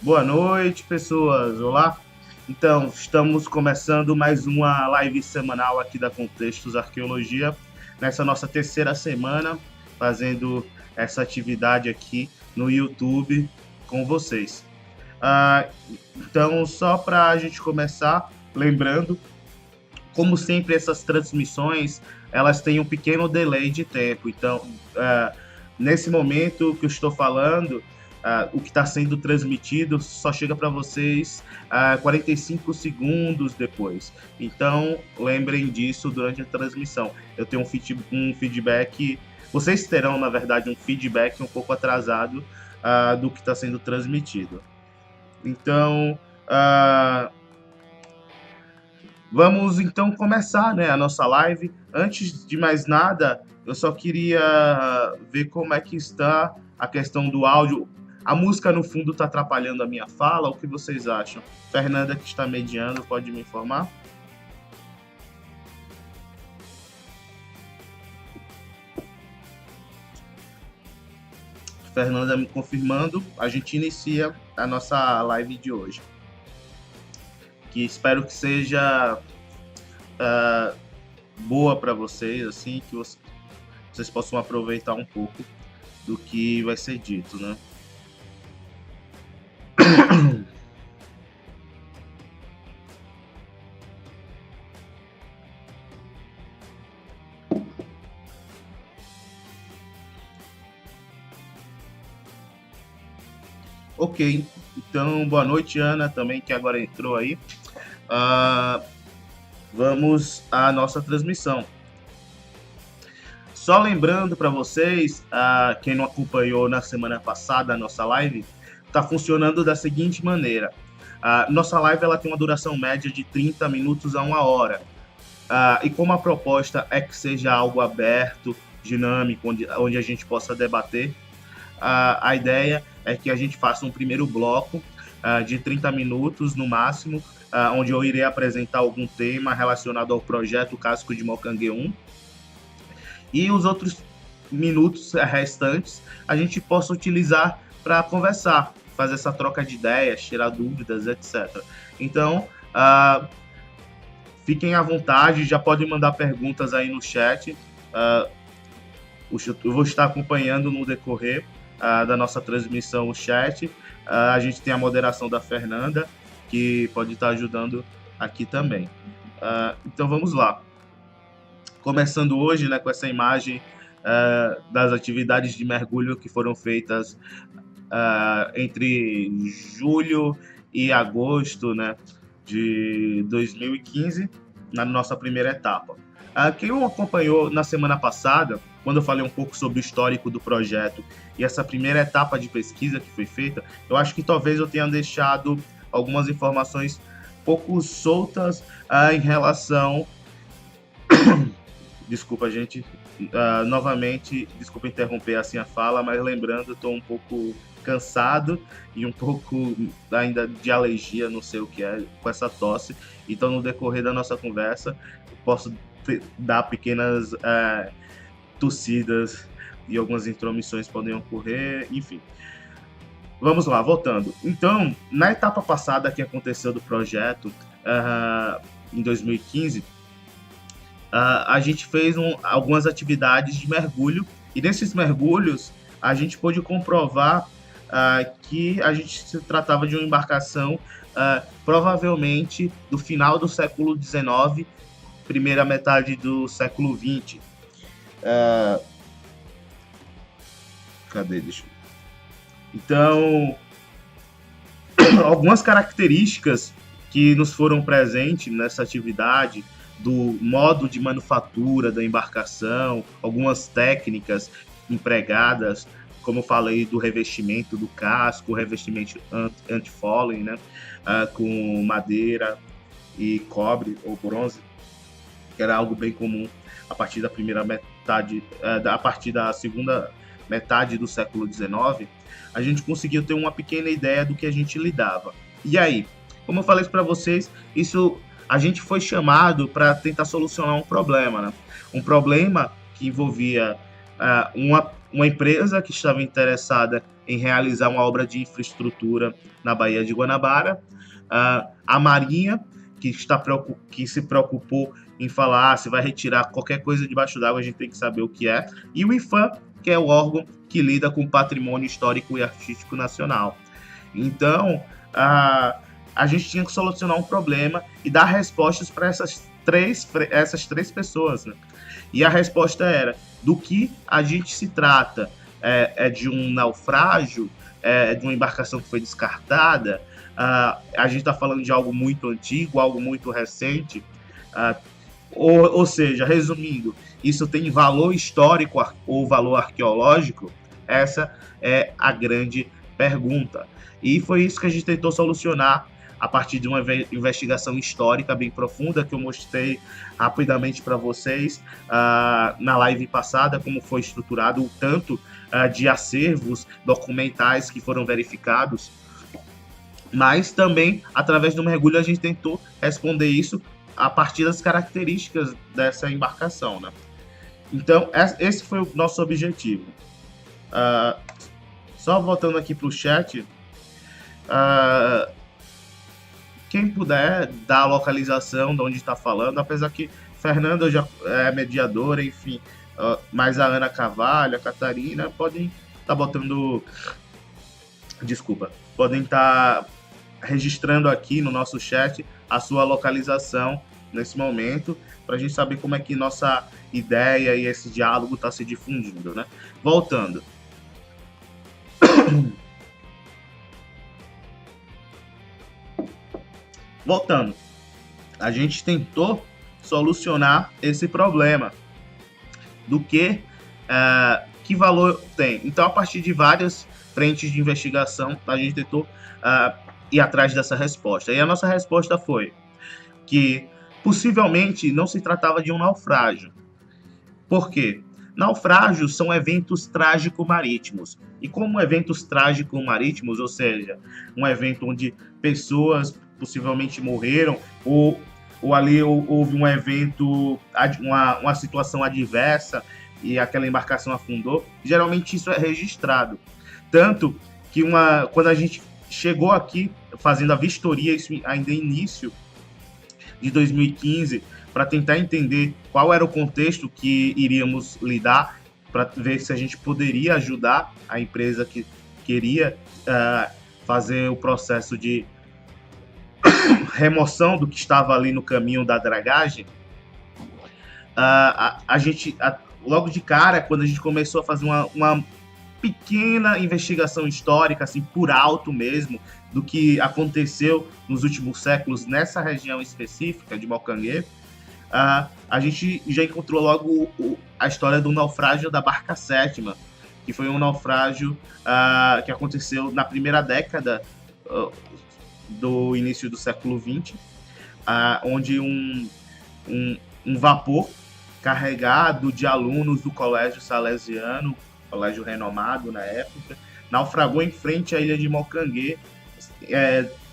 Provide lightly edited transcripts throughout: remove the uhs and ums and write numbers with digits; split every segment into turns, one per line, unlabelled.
Boa noite, pessoas. Olá. Então, estamos começando mais uma live semanal aqui da Contextos Arqueologia, nessa nossa terceira semana, fazendo essa atividade aqui no YouTube com vocês. Ah, então, só para a gente começar, lembrando, como sempre, essas transmissões, elas têm um pequeno delay de tempo. Então, nesse momento que eu estou falando, o que está sendo transmitido só chega para vocês 45 segundos depois. Então, lembrem disso durante a transmissão. Eu tenho um feedback, vocês terão, na verdade, um feedback um pouco atrasado do que está sendo transmitido. Então, vamos então começar, né, a nossa live. Antes de mais nada, eu só queria ver como é que está a questão do áudio. A música no fundo está atrapalhando a minha fala? O que vocês acham? Fernanda, que está mediando, pode me informar? Fernanda me confirmando, a gente inicia a nossa live de hoje. Que espero que seja boa para vocês, assim, que vocês possam aproveitar um pouco do que vai ser dito, né? Ok, então boa noite, Ana, também, que agora entrou aí. Vamos à nossa transmissão. Só lembrando para vocês, quem não acompanhou na semana passada a nossa live, está funcionando da seguinte maneira. Nossa live ela tem uma duração média de 30 minutos a 1 hora. E como a proposta é que seja algo aberto, dinâmico, onde a gente possa debater, a ideia é que a gente faça um primeiro bloco de 30 minutos no máximo, onde eu irei apresentar algum tema relacionado ao projeto Casco de Mocangue 1. E os outros minutos restantes a gente possa utilizar para conversar, fazer essa troca de ideias, tirar dúvidas, etc. Então, fiquem à vontade, já podem mandar perguntas aí no chat. Eu vou estar acompanhando no decorrer da nossa transmissão o chat. A gente tem a moderação da Fernanda, que pode estar ajudando aqui também. Então vamos lá. Começando hoje, né, com essa imagem das atividades de mergulho que foram feitas entre julho e agosto, né, de 2015, na nossa primeira etapa. Quem não acompanhou na semana passada, quando eu falei um pouco sobre o histórico do projeto e essa primeira etapa de pesquisa que foi feita, eu acho que talvez eu tenha deixado algumas informações pouco soltas em relação... Desculpa, gente, novamente, desculpa interromper assim a fala, mas lembrando, estou um pouco cansado e um pouco ainda de alergia, não sei o que é, com essa tosse. Então, no decorrer da nossa conversa, posso dar pequenas tossidas e algumas intromissões podem ocorrer, enfim. Vamos lá, voltando. Então, na etapa passada que aconteceu do projeto, em 2015, a gente fez algumas atividades de mergulho, e nesses mergulhos a gente pôde comprovar que a gente se tratava de uma embarcação provavelmente do final do século XIX, primeira metade do século XX. Cadê? Então, algumas características que nos foram presentes nessa atividade, do modo de manufatura da embarcação, algumas técnicas empregadas, como eu falei, do revestimento do casco, o revestimento anti-fouling, né, com madeira e cobre ou bronze, que era algo bem comum a partir da primeira metade, a partir da segunda metade do século XIX, a gente conseguiu ter uma pequena ideia do que a gente lidava. E aí, como eu falei para vocês, a gente foi chamado para tentar solucionar um problema, né? Um problema que envolvia uma empresa que estava interessada em realizar uma obra de infraestrutura na Baía de Guanabara, a Marinha, que se preocupou em falar se vai retirar qualquer coisa debaixo d'água, a gente tem que saber o que é, e o IPHAN, que é o órgão que lida com o patrimônio histórico e artístico nacional. Então, a gente tinha que solucionar um problema e dar respostas para essas três pessoas, né? E a resposta era, do que a gente se trata? É de um naufrágio? É de uma embarcação que foi descartada? A gente está falando de algo muito antigo, algo muito recente? Ou seja, resumindo, isso tem valor histórico ou valor arqueológico? Essa é a grande pergunta. E foi isso que a gente tentou solucionar a partir de uma investigação histórica bem profunda que eu mostrei rapidamente para vocês na live passada, como foi estruturado o tanto de acervos documentais que foram verificados, mas também, através do mergulho, a gente tentou responder isso a partir das características dessa embarcação, né? Então, esse foi o nosso objetivo. Só voltando aqui para o chat, quem puder dar a localização de onde está falando, apesar que Fernanda já é mediadora, enfim, mas a Ana Carvalho, a Catarina, podem estar botando... Desculpa, podem estar registrando aqui no nosso chat a sua localização nesse momento, para a gente saber como é que nossa ideia e esse diálogo está se difundindo, né? Voltando. Voltando, a gente tentou solucionar esse problema do que valor tem. Então, a partir de várias frentes de investigação, a gente tentou ir atrás dessa resposta. E a nossa resposta foi que possivelmente não se tratava de um naufrágio. Por quê? Naufrágios são eventos trágico-marítimos. E como eventos trágico-marítimos, ou seja, um evento onde pessoas possivelmente morreram, ou ali houve um evento, uma situação adversa e aquela embarcação afundou, geralmente isso é registrado. Tanto que quando a gente chegou aqui fazendo a vistoria, isso ainda é início de 2015, para tentar entender qual era o contexto que iríamos lidar, para ver se a gente poderia ajudar a empresa que queria fazer o processo de remoção do que estava ali no caminho da dragagem. A gente, logo de cara, quando a gente começou a fazer uma pequena investigação histórica, assim, por alto mesmo, do que aconteceu nos últimos séculos nessa região específica de Malcanguê, a gente já encontrou logo a história do naufrágio da Barca Sétima, que foi um naufrágio que aconteceu na primeira década do início do século XX, onde um vapor carregado de alunos do Colégio Salesiano, colégio renomado na época, naufragou em frente à ilha de Malcanguê,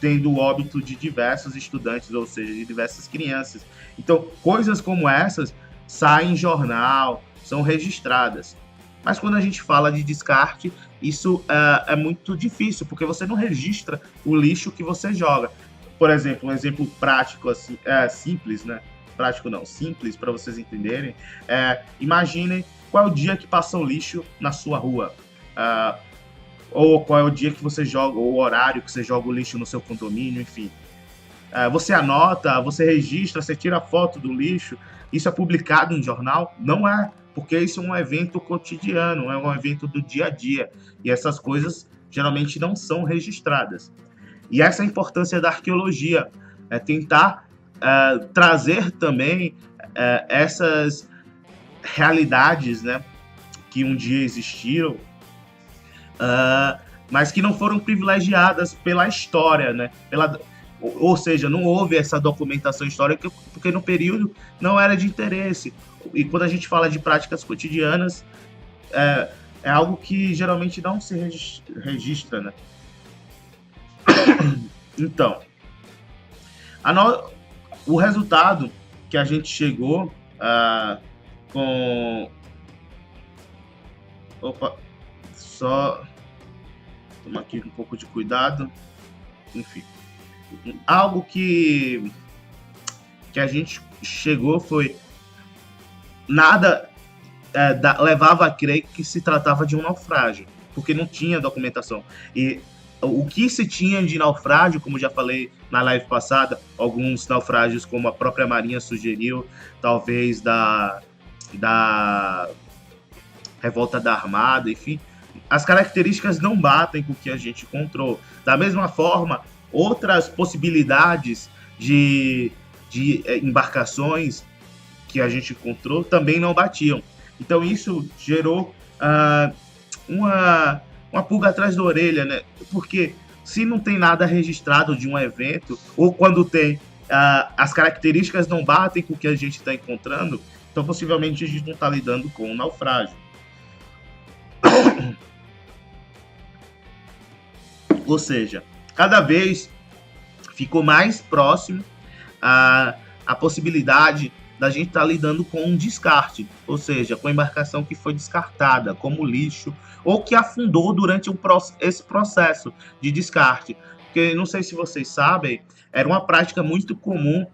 tendo o óbito de diversos estudantes, ou seja, de diversas crianças. Então, coisas como essas saem em jornal, são registradas. Mas quando a gente fala de descarte, isso é muito difícil, porque você não registra o lixo que você joga. Por exemplo, um exemplo prático, assim, simples, né? Prático não, simples, para vocês entenderem. Imaginem qual é o dia que passa o lixo na sua rua. Ou qual é o dia que você joga, ou o horário que você joga o lixo no seu condomínio, enfim. Você anota, você registra, você tira foto do lixo, isso é publicado em jornal? Não é, porque isso é um evento cotidiano, é um evento do dia a dia, e essas coisas geralmente não são registradas. E essa é a importância da arqueologia, tentar trazer também essas realidades, né, que um dia existiram, mas que não foram privilegiadas pela história, né? Ou seja, não houve essa documentação histórica porque no período não era de interesse. E quando a gente fala de práticas cotidianas, é algo que geralmente não se registra, né? Então, o resultado que a gente chegou com Opa, só tomar aqui um pouco de cuidado. Enfim, algo que a gente chegou foi nada levava a crer que se tratava de um naufrágio, porque não tinha documentação. E o que se tinha de naufrágio, como já falei na live passada, alguns naufrágios, como a própria Marinha sugeriu, talvez da revolta da Armada, enfim, as características não batem com o que a gente encontrou. Da mesma forma, outras possibilidades de embarcações que a gente encontrou também não batiam. Então isso gerou uma pulga atrás da orelha, né? Porque se não tem nada registrado de um evento, ou quando tem, as características não batem com o que a gente está encontrando, então possivelmente a gente não está lidando com um naufrágio. Ou seja, cada vez ficou mais próximo a possibilidade da gente estar lidando com um descarte, ou seja, com a embarcação que foi descartada como lixo ou que afundou durante esse processo de descarte. Porque, não sei se vocês sabem, era uma prática muito comum,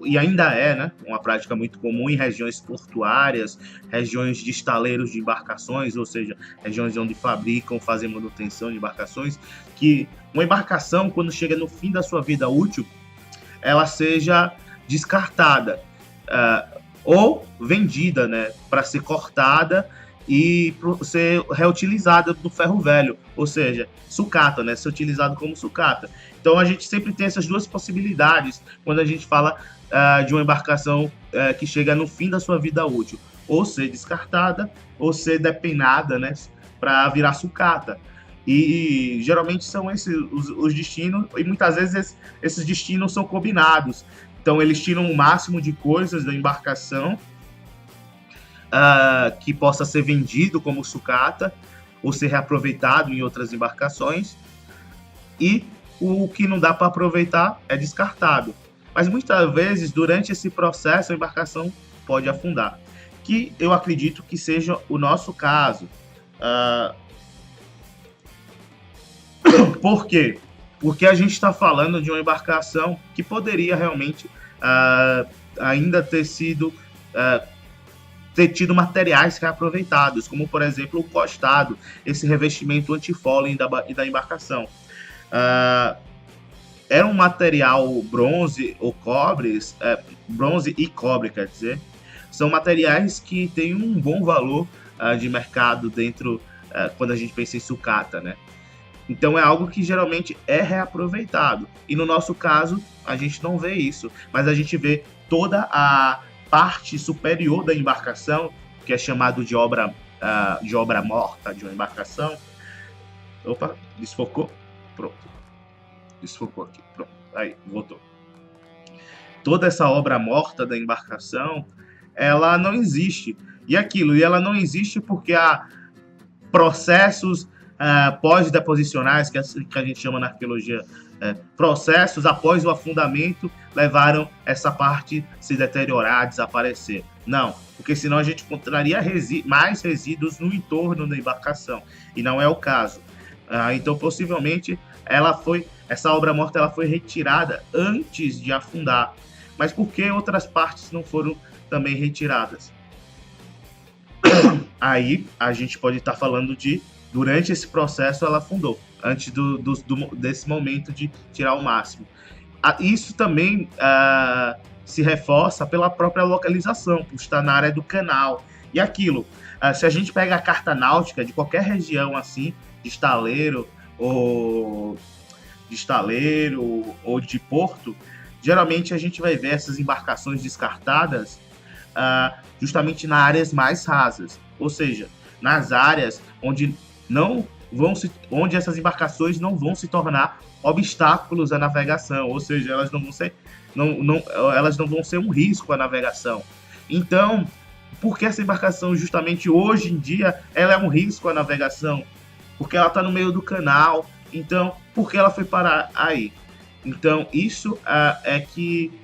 e ainda é, né, uma prática muito comum em regiões portuárias, regiões de estaleiros de embarcações, ou seja, regiões onde fabricam, fazem manutenção de embarcações, que uma embarcação, quando chega no fim da sua vida útil, ela seja descartada ou vendida, né, para ser cortada e ser reutilizada no ferro velho, ou seja, sucata, né, ser utilizado como sucata. Então a gente sempre tem essas duas possibilidades quando a gente fala de uma embarcação que chega no fim da sua vida útil, ou ser descartada ou ser depenada, né, para virar sucata. E geralmente são esses os destinos, e muitas vezes esses destinos são combinados. Então eles tiram o máximo de coisas da embarcação que possa ser vendido como sucata ou ser reaproveitado em outras embarcações, e o que não dá para aproveitar é descartado. Mas muitas vezes, durante esse processo, a embarcação pode afundar, que eu acredito que seja o nosso caso. Por quê? Porque a gente está falando de uma embarcação que poderia realmente ainda ter tido materiais reaproveitados, como, por exemplo, o costado, esse revestimento anti-fouling da embarcação. Era um material bronze ou cobre, bronze e cobre, quer dizer, são materiais que têm um bom valor de mercado dentro, quando a gente pensa em sucata, né? Então é algo que geralmente é reaproveitado. E no nosso caso, a gente não vê isso, mas a gente vê toda a parte superior da embarcação, que é chamado de obra morta de uma embarcação. Opa, desfocou. Pronto. Desfocou aqui. Pronto. Aí, voltou. Toda essa obra morta da embarcação, ela não existe. E ela não existe porque há processos pós-deposicionais, que a gente chama na arqueologia, processos após o afundamento, levaram essa parte se deteriorar, desaparecer. Não, porque senão a gente encontraria mais resíduos no entorno da embarcação, e não é o caso. Então, possivelmente, essa obra morta ela foi retirada antes de afundar. Mas por que outras partes não foram também retiradas? Aí a gente pode estar falando durante esse processo ela afundou, antes desse momento de tirar o máximo. Isso também se reforça pela própria localização, por estar na área do canal. E aquilo, se a gente pega a carta náutica de qualquer região assim, de estaleiro ou de porto, geralmente a gente vai ver essas embarcações descartadas justamente nas áreas mais rasas, ou seja, nas áreas onde essas embarcações não vão se tornar obstáculos à navegação, ou seja, elas não vão ser um risco à navegação. Então, por que essa embarcação, justamente hoje em dia, ela é um risco à navegação? Porque ela está no meio do canal. Então, por que ela foi parar aí? Então, isso é que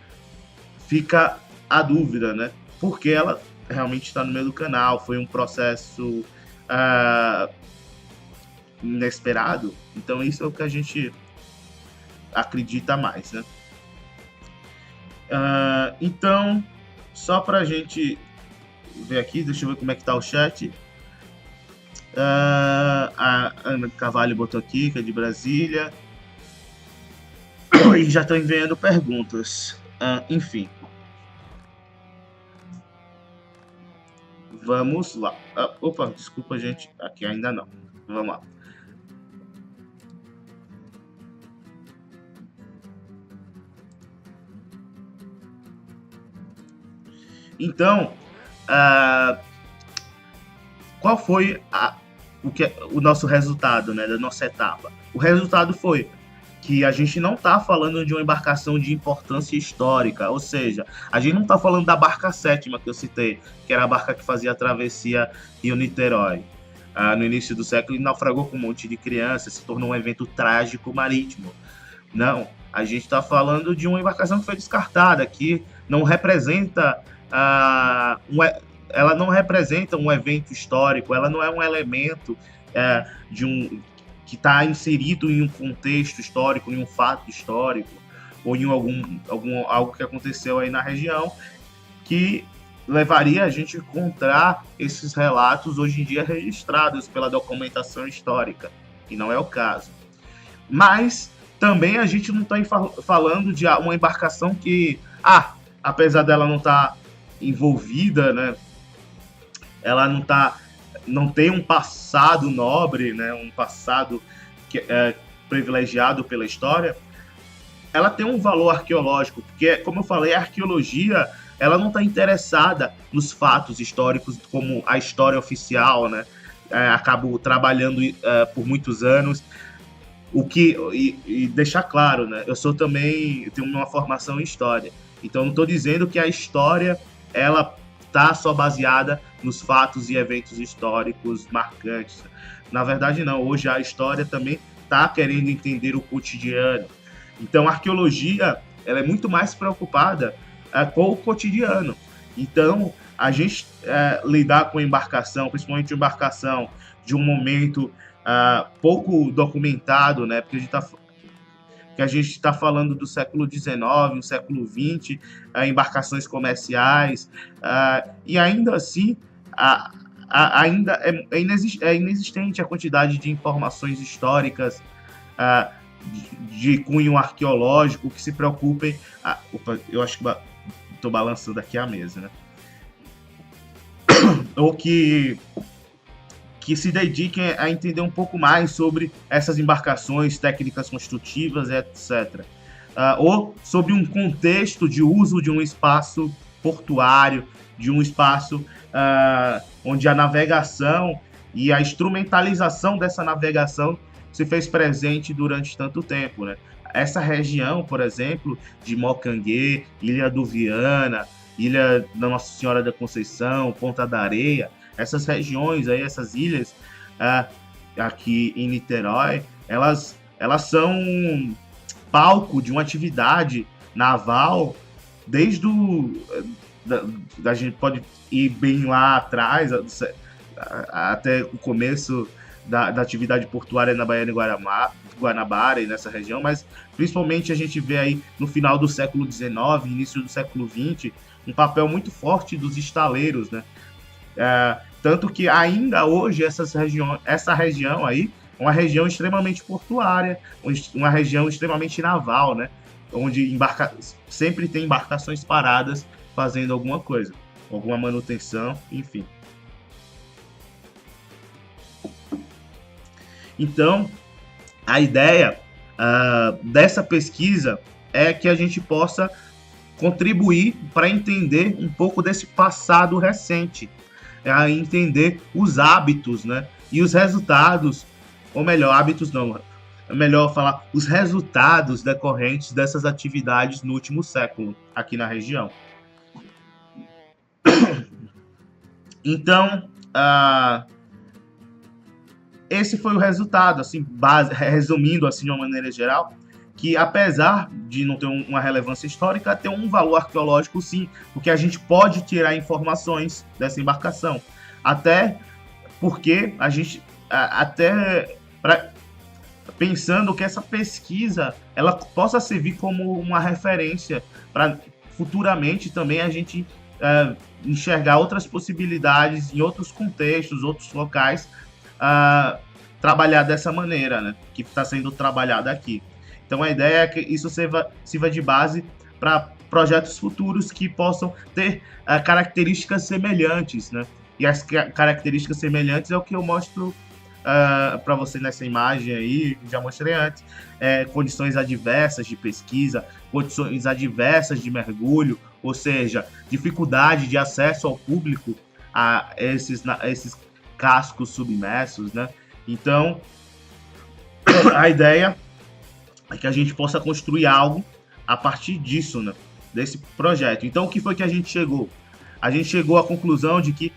fica a dúvida, né? Porque ela realmente está no meio do canal. Foi um processo uh, inesperado. Então isso é o que a gente acredita mais, né? Então, só para a gente ver aqui, deixa eu ver como é que tá o chat. A Ana Carvalho botou aqui, que é de Brasília. E já estão enviando perguntas. Enfim. Vamos lá. Opa, desculpa, gente. Aqui ainda não. Vamos lá. Então, qual foi o nosso resultado, né, da nossa etapa? O resultado foi que a gente não está falando de uma embarcação de importância histórica, ou seja, a gente não está falando da barca sétima que eu citei, que era a barca que fazia a travessia Rio-Niterói. No início do século, e naufragou com um monte de crianças, se tornou um evento trágico marítimo. Não, a gente está falando de uma embarcação que foi descartada, que não representa ela não representa um evento histórico, ela não é um elemento que está inserido em um contexto histórico, em um fato histórico, ou em algo que aconteceu aí na região, que levaria a gente a encontrar esses relatos hoje em dia registrados pela documentação histórica, e não é o caso. Mas também a gente não está falando de uma embarcação que, apesar dela não estar envolvida, né, ela não tem um passado nobre, né, um passado que é privilegiado pela história, ela tem um valor arqueológico, porque, como eu falei, a arqueologia ela não está interessada nos fatos históricos como a história oficial, né? Acabo trabalhando por muitos anos, e deixar claro, né? Eu tenho uma formação em história, então não estou dizendo que a história ela está só baseada nos fatos e eventos históricos marcantes. Na verdade, não. Hoje a história também está querendo entender o cotidiano. Então, a arqueologia ela é muito mais preocupada com o cotidiano. Então, a gente lidar com a embarcação, principalmente a embarcação de um momento pouco documentado, né? Porque a gente está falando do século XIX, do século XX, embarcações comerciais, e ainda assim ainda é inexistente a quantidade de informações históricas de cunho arqueológico que se preocupem. Opa, eu acho que estou balançando aqui a mesa, né? Ou que se dediquem a entender um pouco mais sobre essas embarcações, técnicas construtivas, etc. Ou sobre um contexto de uso de um espaço portuário, de um espaço onde a navegação e a instrumentalização dessa navegação se fez presente durante tanto tempo, né? Essa região, por exemplo, de Mocanguê, Ilha do Viana, Ilha da Nossa Senhora da Conceição, Ponta da Areia, essas regiões aí, essas ilhas aqui em Niterói, elas são palco de uma atividade naval desde a gente pode ir bem lá atrás, até o começo da atividade portuária na Baía de Guanabara e nessa região, mas principalmente a gente vê aí no final do século XIX, início do século XX, um papel muito forte dos estaleiros, né? Tanto que ainda hoje essa região aí é uma região extremamente portuária, uma região extremamente naval, né? Onde sempre tem embarcações paradas fazendo alguma coisa, alguma manutenção, enfim. Então, a ideia dessa pesquisa é que a gente possa contribuir para entender um pouco desse passado recente, a entender os hábitos, né? E os resultados, ou melhor, hábitos não, é melhor falar os resultados decorrentes dessas atividades no último século aqui na região. Então, esse foi o resultado, assim, resumindo assim de uma maneira geral, que, apesar de não ter uma relevância histórica, tem um valor arqueológico sim, porque a gente pode tirar informações dessa embarcação. Até porque a gente, pensando que essa pesquisa ela possa servir como uma referência para futuramente também a gente enxergar outras possibilidades em outros contextos, outros locais, trabalhar dessa maneira, né, que está sendo trabalhada aqui. Então a ideia é que isso sirva de base para projetos futuros que possam ter características semelhantes, né? E as características semelhantes é o que eu mostro para você nessa imagem aí, já mostrei antes, condições adversas de pesquisa, condições adversas de mergulho, ou seja, dificuldade de acesso ao público a esses cascos submersos, né? Então, a ideia é que a gente possa construir algo a partir disso, né? Desse projeto. Então, o que foi que a gente chegou? A gente chegou à conclusão de que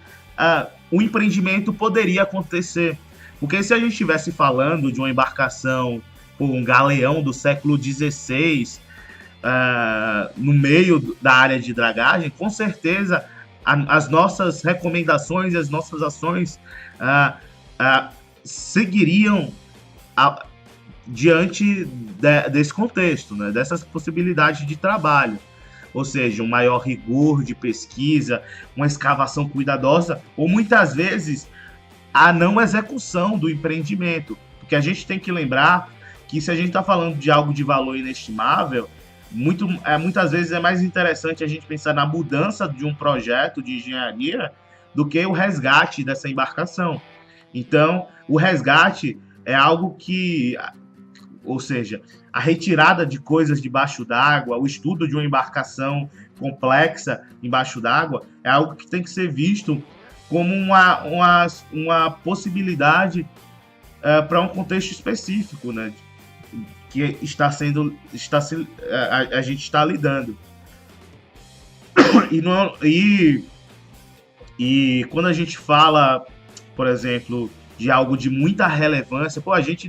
o empreendimento poderia acontecer. Porque se a gente estivesse falando de uma embarcação, um galeão do século XVI, no meio da área de dragagem, com certeza as nossas recomendações e as nossas ações seguiriam diante desse contexto, né, dessas possibilidades de trabalho. Ou seja, um maior rigor de pesquisa, uma escavação cuidadosa, ou muitas vezes a não execução do empreendimento. Porque a gente tem que lembrar que se a gente está falando de algo de valor inestimável, muitas vezes é mais interessante a gente pensar na mudança de um projeto de engenharia do que o resgate dessa embarcação. Então, o resgate é algo que, ou seja, a retirada de coisas debaixo d'água, o estudo de uma embarcação complexa embaixo d'água, é algo que tem que ser visto como uma possibilidade para um contexto específico, né, que a gente está lidando. E quando a gente fala, por exemplo, de algo de muita relevância, a gente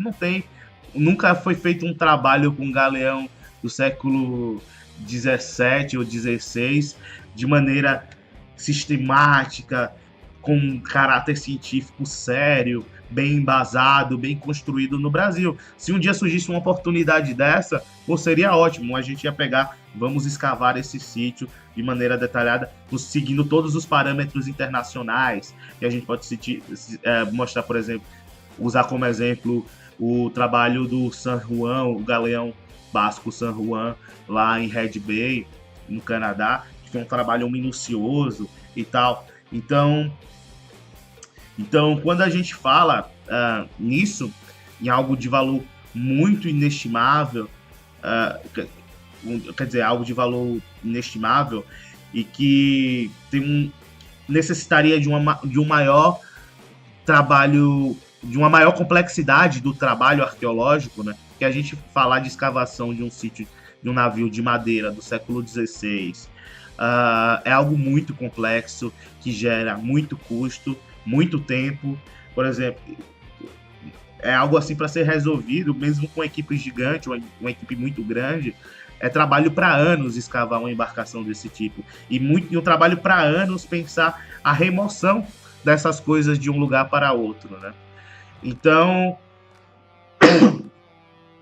nunca foi feito um trabalho com um galeão do século 17 ou 16 de maneira sistemática, com um caráter científico sério, bem embasado, bem construído no Brasil. Se um dia surgisse uma oportunidade dessa, seria ótimo. A gente ia pegar, vamos escavar esse sítio de maneira detalhada, seguindo todos os parâmetros internacionais, que a gente pode mostrar, por exemplo, usar como exemplo o trabalho do San Juan, o galeão basco San Juan, lá em Red Bay, no Canadá, que foi um trabalho minucioso e tal. Então, quando a gente fala nisso, em algo de valor muito inestimável, quer dizer, algo de valor inestimável e que necessitaria de um maior trabalho, de uma maior complexidade do trabalho arqueológico, né? Que a gente falar de escavação de um sítio, de um navio de madeira do século XVI, é algo muito complexo, que gera muito custo, muito tempo. Por exemplo, é algo assim para ser resolvido, mesmo com uma equipe gigante, uma equipe muito grande, é trabalho para anos escavar uma embarcação desse tipo. E um trabalho para anos pensar a remoção dessas coisas de um lugar para outro, né? Então,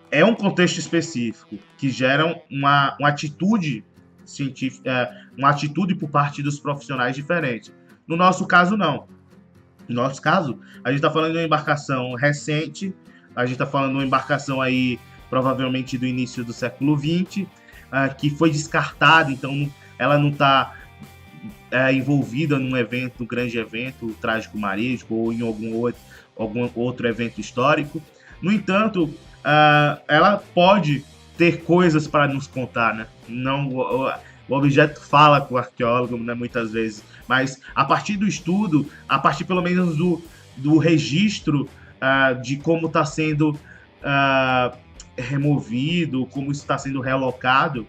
é um contexto específico que gera uma atitude científica, uma atitude por parte dos profissionais diferente. No nosso caso, não. No nosso caso, a gente está falando de uma embarcação recente, a gente está falando de uma embarcação aí provavelmente do início do século XX, que foi descartada, então ela não está envolvida num grande evento, o Trágico Marítico, ou em algum outro evento histórico. No entanto, ela pode ter coisas para nos contar, né? Não, o objeto fala com o arqueólogo, né, muitas vezes, mas a partir do estudo, a partir pelo menos do registro de como está sendo removido, como isso está sendo relocado,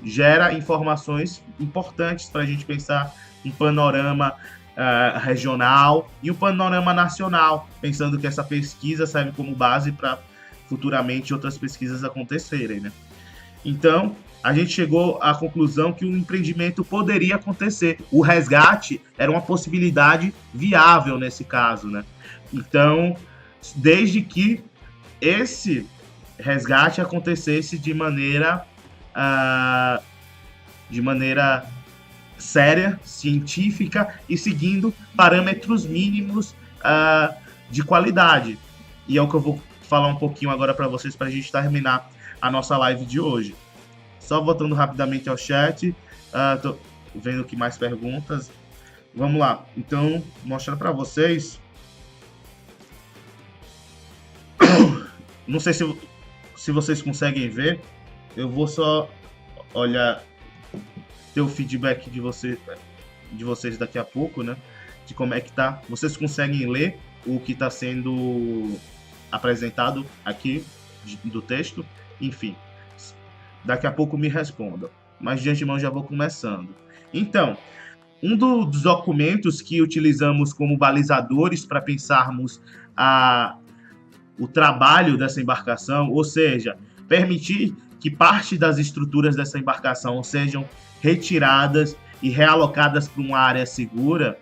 gera informações importantes para a gente pensar um panorama regional e um panorama nacional, pensando que essa pesquisa serve como base para futuramente outras pesquisas acontecerem, né? Então, a gente chegou à conclusão que o empreendimento poderia acontecer. O resgate era uma possibilidade viável nesse caso, né? Então, desde que esse resgate acontecesse de maneira séria, científica e seguindo parâmetros mínimos de qualidade. E é o que eu vou falar um pouquinho agora para vocês, para a gente terminar a nossa live de hoje. Só voltando rapidamente ao chat, tô vendo aqui mais perguntas. Vamos lá. Então, mostrando para vocês. Não sei se vocês conseguem ver. Eu vou só olhar, ter o feedback de vocês daqui a pouco, né? De como é que tá. Vocês conseguem ler o que está sendo apresentado aqui do texto? Enfim, daqui a pouco me respondam. Mas de antemão já vou começando. Então, um dos documentos que utilizamos como balizadores para pensarmos o trabalho dessa embarcação, ou seja, permitir que parte das estruturas dessa embarcação sejam retiradas e realocadas para uma área segura,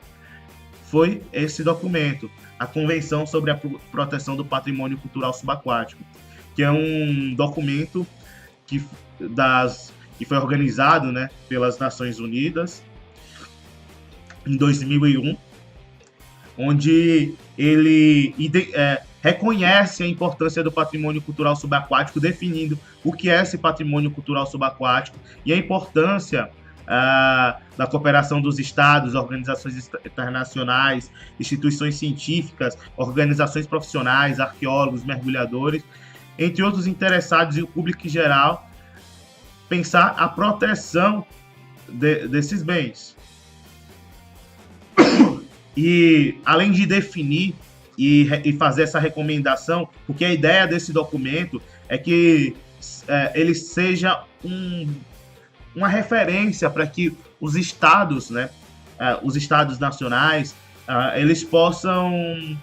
foi esse documento, a Convenção sobre a Proteção do Patrimônio Cultural Subaquático, que é um documento que foi organizado, né, pelas Nações Unidas em 2001, onde ele reconhece a importância do patrimônio cultural subaquático, definindo o que é esse patrimônio cultural subaquático e a importância da cooperação dos estados, organizações internacionais, instituições científicas, organizações profissionais, arqueólogos, mergulhadores, entre outros interessados e o público em geral, pensar a proteção desses bens. E, além de definir e fazer essa recomendação, porque a ideia desse documento é que ele seja uma referência para que os estados, né, os estados nacionais, eles possam,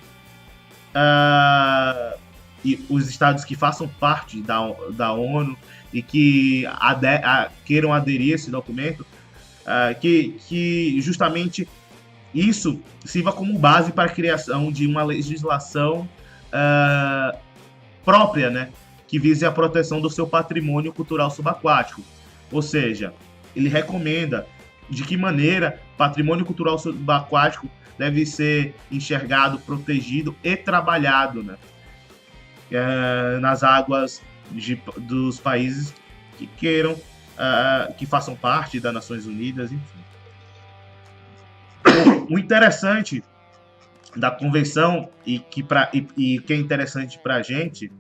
e os estados que façam parte da ONU e que queiram aderir a esse documento, que justamente isso sirva como base para a criação de uma legislação própria, né, que vise a proteção do seu patrimônio cultural subaquático. Ou seja, ele recomenda de que maneira o patrimônio cultural subaquático deve ser enxergado, protegido e trabalhado, né, nas águas dos países que queiram, que façam parte das Nações Unidas, enfim. O interessante da convenção e que é interessante para a gente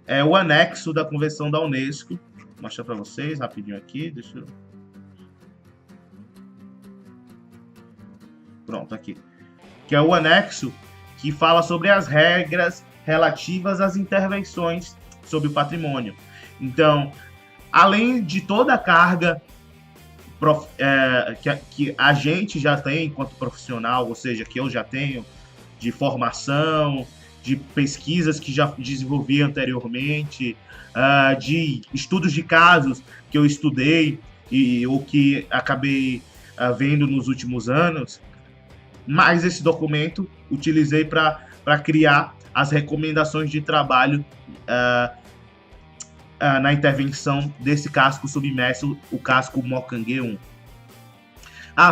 é o anexo da convenção da Unesco. Vou mostrar para vocês rapidinho aqui. Pronto, aqui. Que é o anexo que fala sobre as regras relativas às intervenções sobre o patrimônio. Então, além de toda a carga que a gente já tem enquanto profissional, ou seja, que eu já tenho de formação, de pesquisas que já desenvolvi anteriormente, de estudos de casos que eu estudei ou que acabei vendo nos últimos anos, mas esse documento utilizei para criar as recomendações de trabalho na intervenção desse casco submerso, o casco Mocangue 1.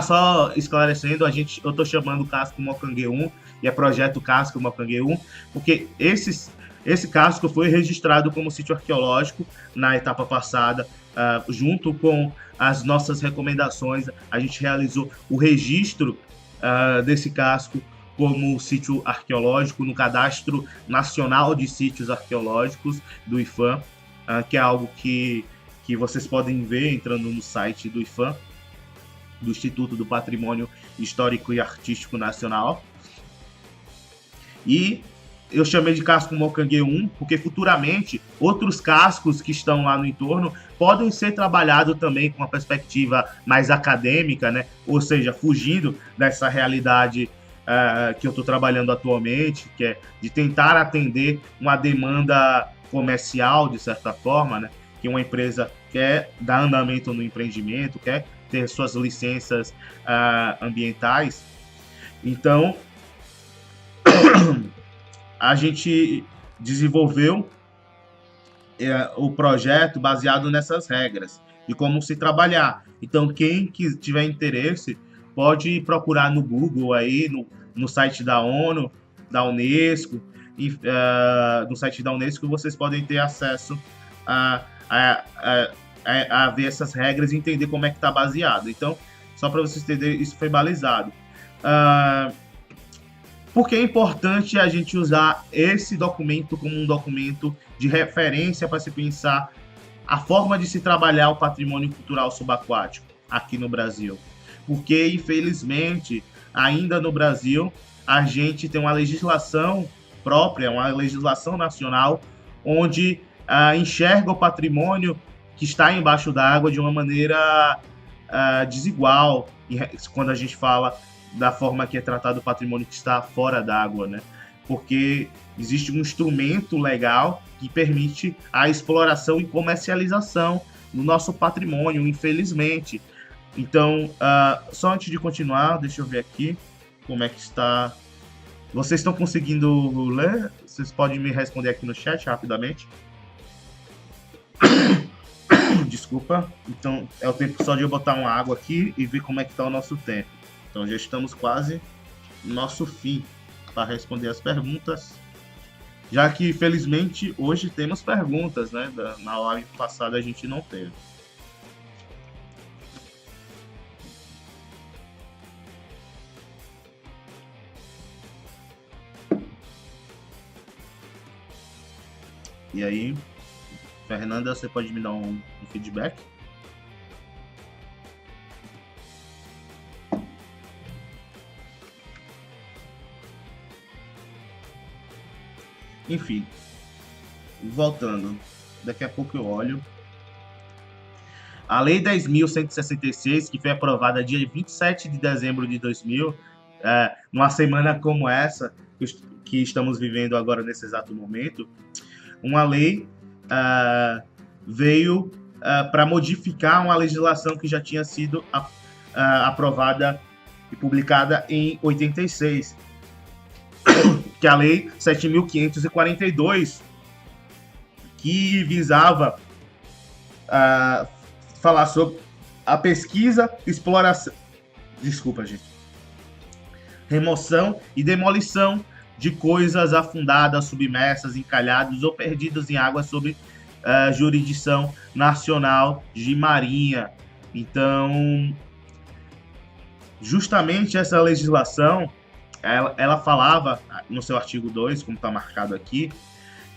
Só esclarecendo, eu estou chamando o casco Mocangue 1 e é projeto casco Mocangue 1, porque esse casco foi registrado como sítio arqueológico na etapa passada, junto com as nossas recomendações. A gente realizou o registro desse casco como sítio arqueológico no Cadastro Nacional de Sítios Arqueológicos do IPHAN, que é algo que vocês podem ver entrando no site do IPHAN, do Instituto do Patrimônio Histórico e Artístico Nacional. E eu chamei de casco Mocangue 1, porque futuramente outros cascos que estão lá no entorno podem ser trabalhados também com uma perspectiva mais acadêmica, né? Ou seja, fugindo dessa realidade que eu estou trabalhando atualmente, que é de tentar atender uma demanda comercial, de certa forma, né? Que uma empresa quer dar andamento no empreendimento, quer ter suas licenças ambientais. Então, a gente desenvolveu o projeto baseado nessas regras e como se trabalhar. Então, quem que tiver interesse pode procurar no Google aí, no site da ONU, da Unesco, e, no site da Unesco vocês podem ter acesso a, a, a ver essas regras e entender como é que está baseado. Então, só para vocês entenderem, isso foi balizado. Por que é importante a gente usar esse documento como um documento de referência para se pensar a forma de se trabalhar o patrimônio cultural subaquático aqui no Brasil? Porque, infelizmente, ainda no Brasil, a gente tem uma legislação própria, uma legislação nacional, onde enxerga o patrimônio que está embaixo d'água de uma maneira desigual, quando a gente fala da forma que é tratado o patrimônio que está fora d'água, né? Porque existe um instrumento legal que permite a exploração e comercialização do nosso patrimônio, infelizmente. Então, só antes de continuar, deixa eu ver aqui como é que está. Vocês estão conseguindo ler? Vocês podem me responder aqui no chat rapidamente. Desculpa. Então, é o tempo só de eu botar uma água aqui e ver como é que está o nosso tempo. Então, já estamos quase no nosso fim para responder as perguntas. Já que, felizmente, hoje temos perguntas, né? Na live passada a gente não teve. E aí, Fernanda, você pode me dar um feedback? Enfim, voltando, daqui a pouco eu olho. A Lei 10.166, que foi aprovada dia 27 de dezembro de 2000, numa semana como essa, que estamos vivendo agora nesse exato momento, uma lei veio para modificar uma legislação que já tinha sido aprovada e publicada em 86, que é a Lei 7.542, que visava falar sobre a pesquisa, exploração, remoção e demolição de coisas afundadas, submersas, encalhadas ou perdidas em água sob jurisdição nacional de marinha. Então, justamente essa legislação, ela falava, no seu artigo 2, como está marcado aqui,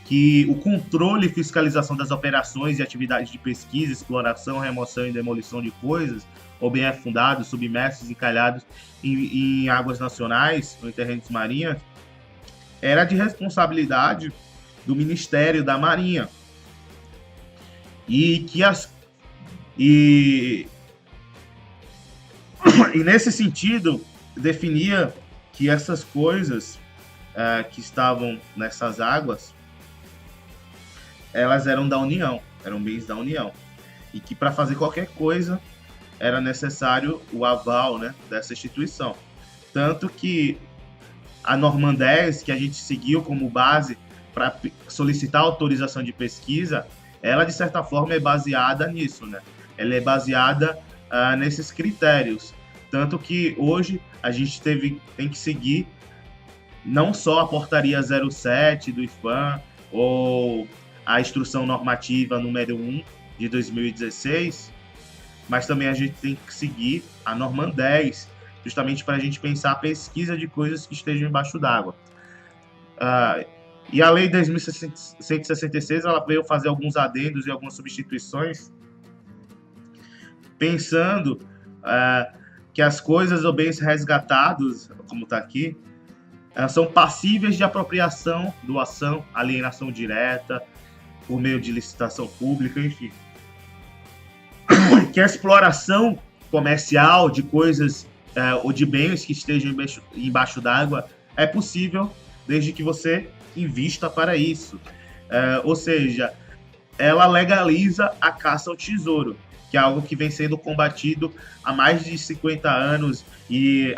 que o controle e fiscalização das operações e atividades de pesquisa, exploração, remoção e demolição de coisas, ou bem afundados, submersos, encalhados em águas nacionais ou em terrenos marinhos, era de responsabilidade do Ministério da Marinha. E nesse sentido, definia que essas coisas que estavam nessas águas, elas eram da União, eram bens da União. E que para fazer qualquer coisa era necessário o aval, né, dessa instituição. Tanto que a norma 10, que a gente seguiu como base para solicitar autorização de pesquisa, ela de certa forma é baseada nisso, né? Ela é baseada nesses critérios. Tanto que hoje a gente tem que seguir não só a portaria 07 do IFAM ou a instrução normativa número 1 de 2016, mas também a gente tem que seguir a norma 10, justamente para a gente pensar a pesquisa de coisas que estejam embaixo d'água. E a Lei 10.166, ela veio fazer alguns adendos e algumas substituições, pensando que as coisas ou bens resgatados, como está aqui, são passíveis de apropriação, doação, alienação direta, por meio de licitação pública, enfim. Que a exploração comercial de coisas ou de bens que estejam embaixo d'água é possível desde que você invista para isso. Ou seja, ela legaliza a caça ao tesouro, que é algo que vem sendo combatido há mais de 50 anos, e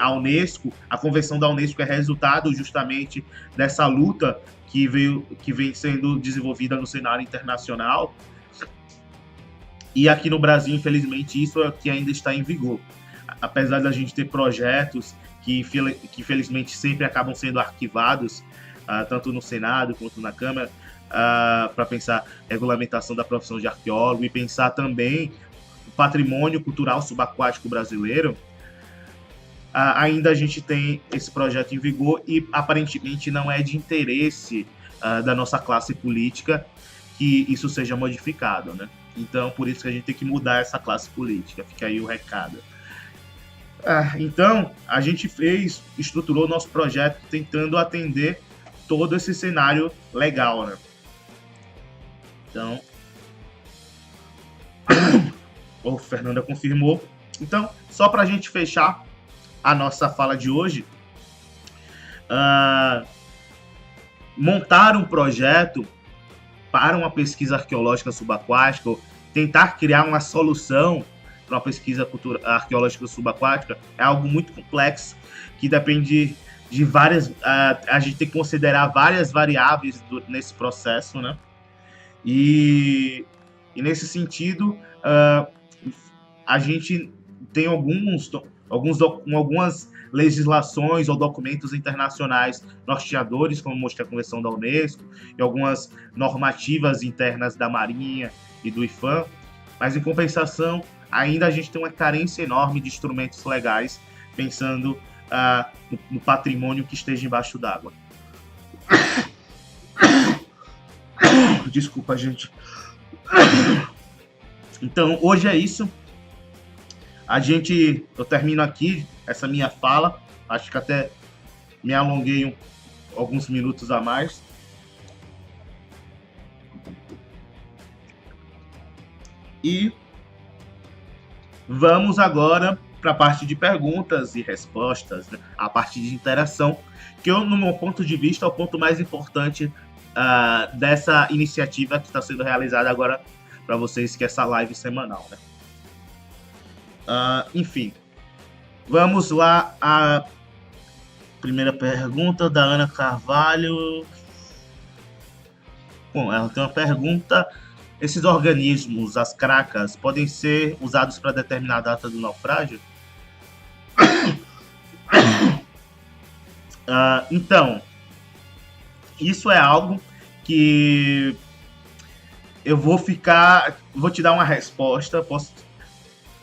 a convenção da Unesco é resultado justamente dessa luta que vem sendo desenvolvida no cenário internacional. E aqui no Brasil, infelizmente, isso é que ainda está em vigor. Apesar da gente ter projetos que infelizmente sempre acabam sendo arquivados, tanto no Senado quanto na Câmara, para pensar regulamentação da profissão de arqueólogo e pensar também o patrimônio cultural subaquático brasileiro, ainda a gente tem esse projeto em vigor e aparentemente não é de interesse da nossa classe política que isso seja modificado, né? Então, por isso que a gente tem que mudar essa classe política. Fica aí o recado. Então, a gente estruturou nosso projeto tentando atender todo esse cenário legal, né? Então, o Fernanda confirmou. Então, só para a gente fechar a nossa fala de hoje, montar um projeto para uma pesquisa arqueológica subaquática, tentar criar uma solução para uma pesquisa arqueológica subaquática é algo muito complexo, que depende de várias... a gente tem que considerar várias variáveis nesse processo, né? E nesse sentido, a gente tem algumas legislações ou documentos internacionais norteadores, como mostra a Convenção da Unesco, e algumas normativas internas da Marinha e do IFAM, mas em compensação, ainda a gente tem uma carência enorme de instrumentos legais, pensando no patrimônio que esteja embaixo d'água. Desculpa, gente. Então, hoje é isso. Eu termino aqui essa minha fala. Acho que até me alonguei alguns minutos a mais. E vamos agora para a parte de perguntas e respostas, né? A parte de interação, que no meu ponto de vista é o ponto mais importante dessa iniciativa que está sendo realizada agora para vocês, que é essa live semanal, né? Enfim, vamos lá à primeira pergunta da Ana Carvalho. Bom, ela tem uma pergunta: esses organismos, as cracas, podem ser usados para determinar a data do naufrágio? Então, isso é algo que eu vou te dar uma resposta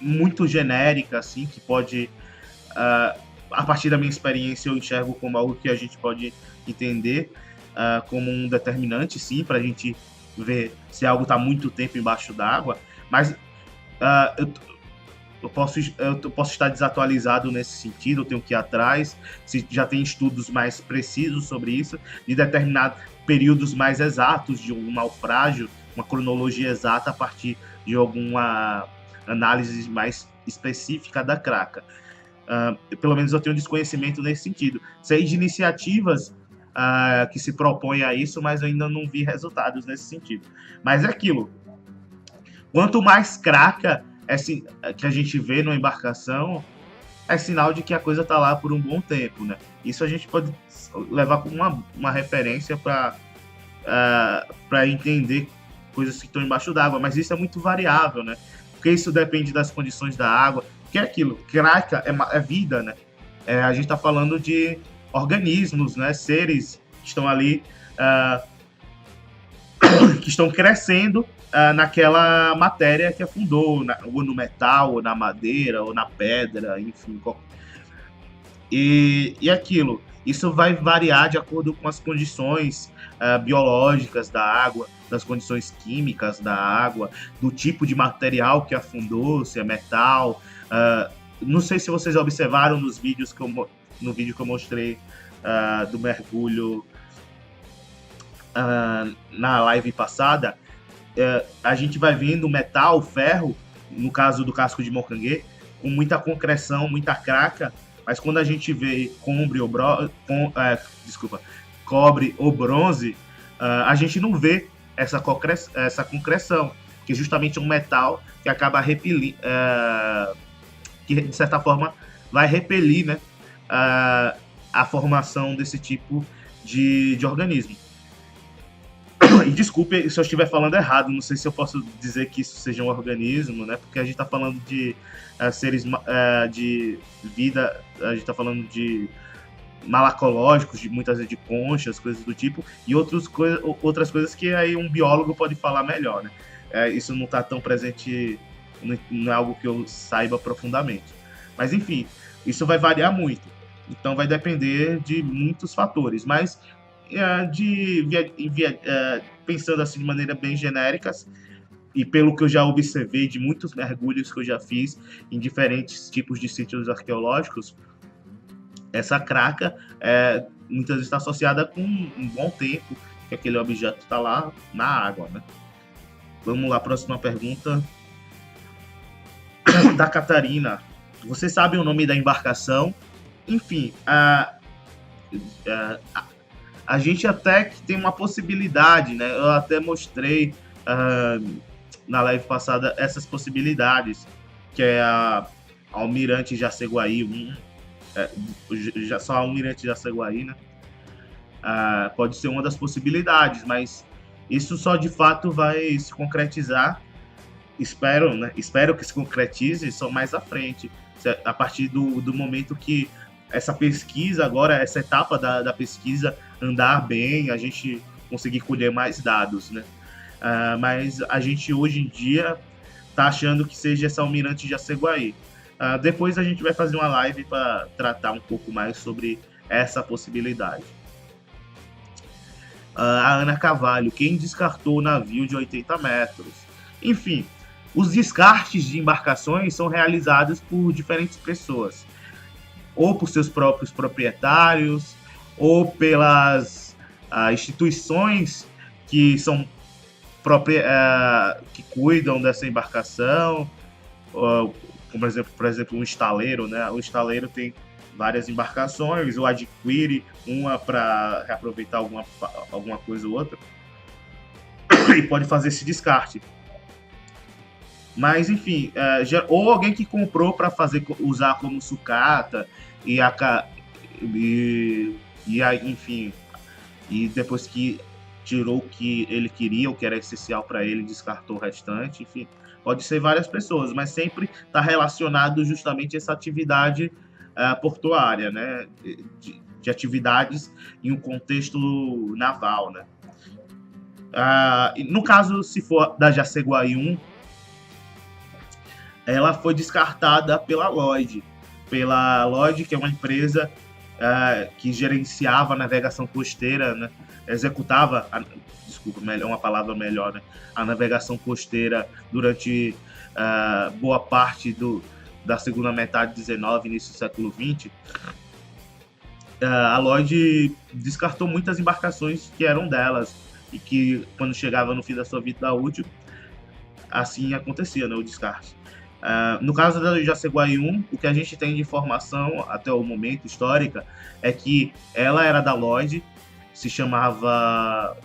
muito genérica, assim, que pode, a partir da minha experiência, eu enxergo como algo que a gente pode entender como um determinante, sim, para a gente ver se algo está muito tempo embaixo d'água, mas eu posso estar desatualizado nesse sentido, eu tenho que ir atrás, se já tem estudos mais precisos sobre isso, de determinados períodos mais exatos de um naufrágio, uma cronologia exata a partir de alguma análise mais específica da craca. Pelo menos eu tenho desconhecimento nesse sentido. Sei de iniciativas que se propõem a isso, mas eu ainda não vi resultados nesse sentido. Mas é aquilo. Quanto mais craca que a gente vê numa embarcação, é sinal de que a coisa está lá por um bom tempo, né? Isso a gente pode levar como uma referência para entender coisas que estão embaixo d'água, mas isso é muito variável, né? Porque isso depende das condições da água, que é aquilo, craca é vida, né? A gente está falando de organismos, né? Seres que estão ali, que estão crescendo naquela matéria que afundou, ou no metal, ou na madeira, ou na pedra, enfim. E aquilo, isso vai variar de acordo com as condições biológicas da água, das condições químicas da água, do tipo de material que afundou, se é metal. Não sei se vocês observaram no vídeo que eu mostrei do mergulho na live passada. A gente vai vendo mósfera, ferro, no caso do casco de Morcanguê, com muita concreção, muita craca, mas quando a gente vê cobre ou bronze, a gente não vê essa concreção, que é justamente um metal que acaba repelindo, que de certa forma vai repelir, né, a formação desse tipo de organismo. E desculpe se eu estiver falando errado, não sei se eu posso dizer que isso seja um organismo, né? Porque a gente está falando de seres de vida, a gente está falando de malacológicos, de muitas vezes de conchas, coisas do tipo, e outras coisas que aí um biólogo pode falar melhor, né? Isso não está tão presente, não é algo que eu saiba profundamente. Mas enfim, isso vai variar muito. Então vai depender de muitos fatores, mas pensando assim de maneira bem genéricas, e pelo que eu já observei de muitos mergulhos que eu já fiz em diferentes tipos de sítios arqueológicos, essa craca muitas vezes está associada com um bom tempo que aquele objeto está lá na água, né? Vamos lá, próxima pergunta da Catarina. Você sabe o nome da embarcação? Enfim, a gente até que tem uma possibilidade, né? Eu até mostrei na live passada essas possibilidades, que é a Almirante Jaceguaí 1, só a Almirante Jaceguaí, né? Pode ser uma das possibilidades, mas isso só de fato vai se concretizar, espero, né? Espero que se concretize só mais à frente, a partir do momento que essa pesquisa agora, essa etapa da pesquisa andar bem, a gente conseguir colher mais dados, né? Mas a gente hoje em dia está achando que seja essa Almirante Jaceguaí. Depois a gente vai fazer uma live para tratar um pouco mais sobre essa possibilidade. A Ana Carvalho, quem descartou o navio de 80 metros? Enfim, os descartes de embarcações são realizados por diferentes pessoas, ou por seus próprios proprietários, ou pelas instituições que são que cuidam dessa embarcação, como por exemplo um estaleiro, né? O estaleiro tem várias embarcações, ou adquire uma para reaproveitar alguma coisa ou outra, e pode fazer esse descarte. Mas enfim, ou alguém que comprou para usar como sucata enfim, e depois que tirou o que ele queria, o que era essencial para ele, descartou o restante, enfim, pode ser várias pessoas, mas sempre está relacionado justamente a essa atividade portuária, né, de atividades em um contexto naval, né. No caso, se for da Jaceguaí 1, ela foi descartada pela Lloyd, que é uma empresa que gerenciava a navegação costeira, né? Executava, uma palavra melhor, né? A navegação costeira durante boa parte da segunda metade do 19, início do século 20. A Lloyd descartou muitas embarcações que eram delas e que, quando chegava no fim da sua vida útil, assim acontecia, né, o descarte. No caso da Jaceguaí 1, o que a gente tem de informação até o momento histórica é que ela era da Lloyd, se chamava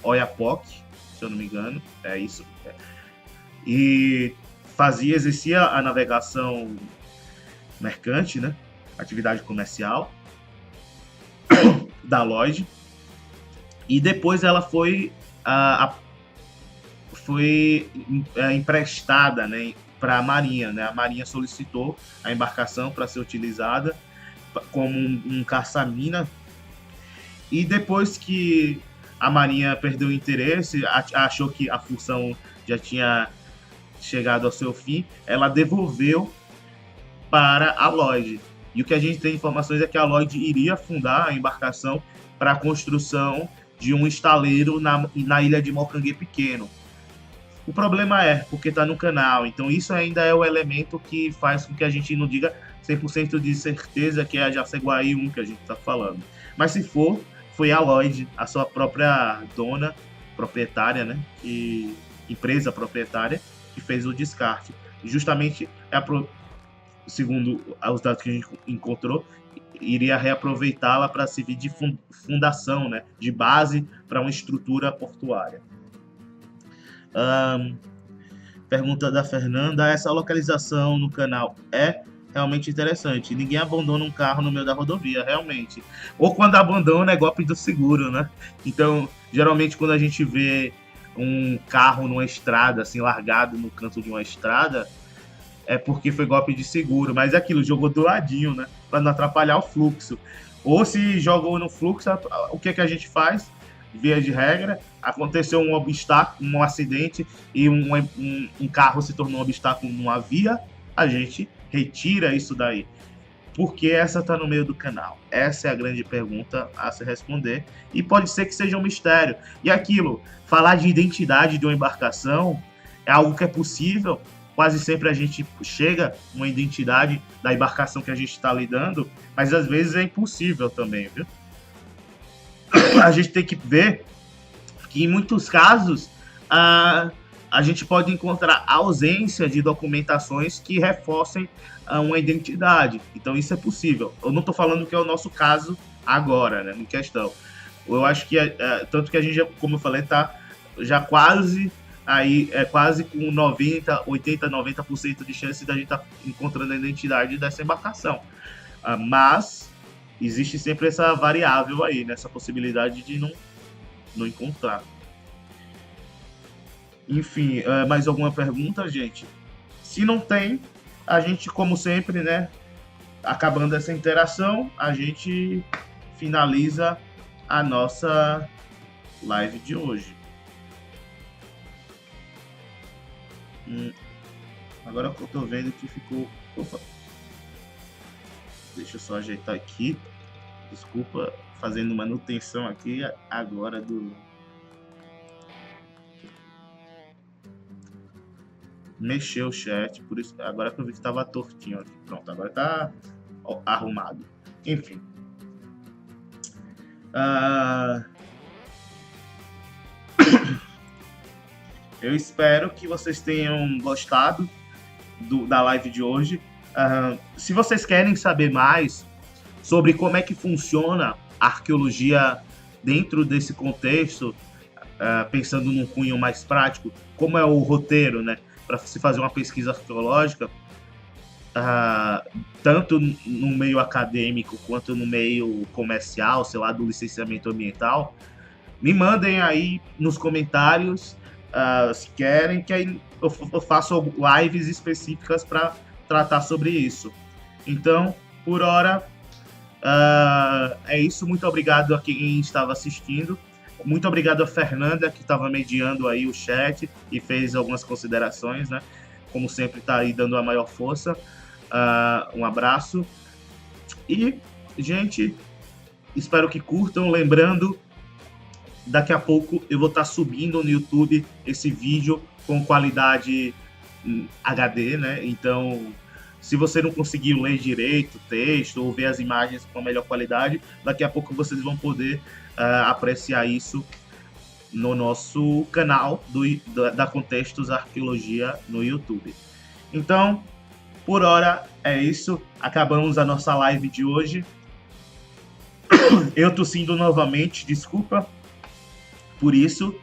Oiapoque, se eu não me engano, é isso. E exercia a navegação mercante, né, atividade comercial da Lloyd, e depois ela foi emprestada, né, para a Marinha, né? A Marinha solicitou a embarcação para ser utilizada como um caça-mina, e depois que a Marinha perdeu o interesse, achou que a função já tinha chegado ao seu fim, ela devolveu para a Lloyd. E o que a gente tem informações é que a Lloyd iria fundar a embarcação para a construção de um estaleiro na ilha de Mocanguê Pequeno. O problema porque está no canal, então isso ainda é o elemento que faz com que a gente não diga 100% de certeza que é a Jaceguaí 1 que a gente está falando. Mas se for, foi a Lloyd, a sua própria dona, proprietária, né, empresa proprietária, que fez o descarte. Justamente, segundo os dados que a gente encontrou, iria reaproveitá-la para servir de fundação, né, de base para uma estrutura portuária. Pergunta da Fernanda: essa localização no canal é realmente interessante. Ninguém abandona um carro no meio da rodovia, realmente. Ou quando abandona é golpe do seguro, né? Então, geralmente quando a gente vê um carro numa estrada, assim, largado no canto de uma estrada, é porque foi golpe de seguro. Mas é aquilo, jogou do ladinho, né? Para não atrapalhar o fluxo. Ou se jogou no fluxo, o que, é que a gente faz? Via de regra, aconteceu um obstáculo, um acidente e um carro se tornou um obstáculo numa via, a gente retira isso daí. Por que essa está no meio do canal? Essa é a grande pergunta a se responder. E pode ser que seja um mistério. E aquilo, falar de identidade de uma embarcação é algo que é possível. Quase sempre a gente chega uma identidade da embarcação que a gente está lidando, mas às vezes é impossível também, viu? A gente tem que ver que em muitos casos a gente pode encontrar ausência de documentações que reforcem uma identidade. Então isso é possível. Eu não estou falando que é o nosso caso agora, né, em questão. Eu acho que tanto que a gente, como eu falei, está já quase aí quase com 80, 90% de chance da gente estar encontrando a identidade dessa embarcação. Mas existe sempre essa variável aí, né, essa possibilidade de não encontrar. Enfim, mais alguma pergunta, gente? Se não tem, a gente, como sempre, né, acabando essa interação, a gente finaliza a nossa live de hoje. Agora que eu tô vendo que ficou... Opa. Deixa eu só ajeitar aqui. Desculpa, fazendo manutenção aqui agora do... Mexeu o chat, por isso agora que eu vi que estava tortinho aqui. Pronto, agora tá arrumado. Enfim. Eu espero que vocês tenham gostado da live de hoje. Se vocês querem saber mais sobre como é que funciona a arqueologia dentro desse contexto, pensando num cunho mais prático, como é o roteiro, né, para se fazer uma pesquisa arqueológica, tanto no meio acadêmico quanto no meio comercial, sei lá, do licenciamento ambiental, me mandem aí nos comentários se querem, que aí eu faço lives específicas para tratar sobre isso. Então, por hora, é isso. Muito obrigado a quem estava assistindo. Muito obrigado a Fernanda, que estava mediando aí o chat e fez algumas considerações, né? Como sempre, está aí dando a maior força. Um abraço. E, gente, espero que curtam. Lembrando, daqui a pouco eu vou estar subindo no YouTube esse vídeo com qualidade HD, né? Então, se você não conseguiu ler direito o texto ou ver as imagens com a melhor qualidade, daqui a pouco vocês vão poder apreciar isso no nosso canal da Contextos Arqueologia no YouTube. Então, por hora é isso. Acabamos a nossa live de hoje. Eu tossindo novamente, desculpa por isso.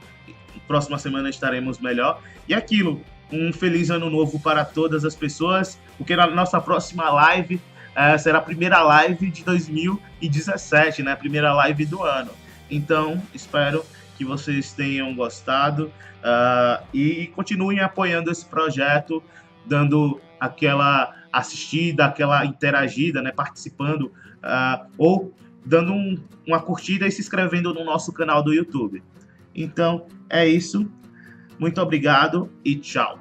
Próxima semana estaremos melhor. E aquilo, um feliz ano novo para todas as pessoas, porque na nossa próxima live será a primeira live de 2017, né? A primeira live do ano. Então, espero que vocês tenham gostado e continuem apoiando esse projeto, dando aquela assistida, aquela interagida, né? Participando ou dando uma curtida e se inscrevendo no nosso canal do YouTube. Então, é isso. Muito obrigado e tchau.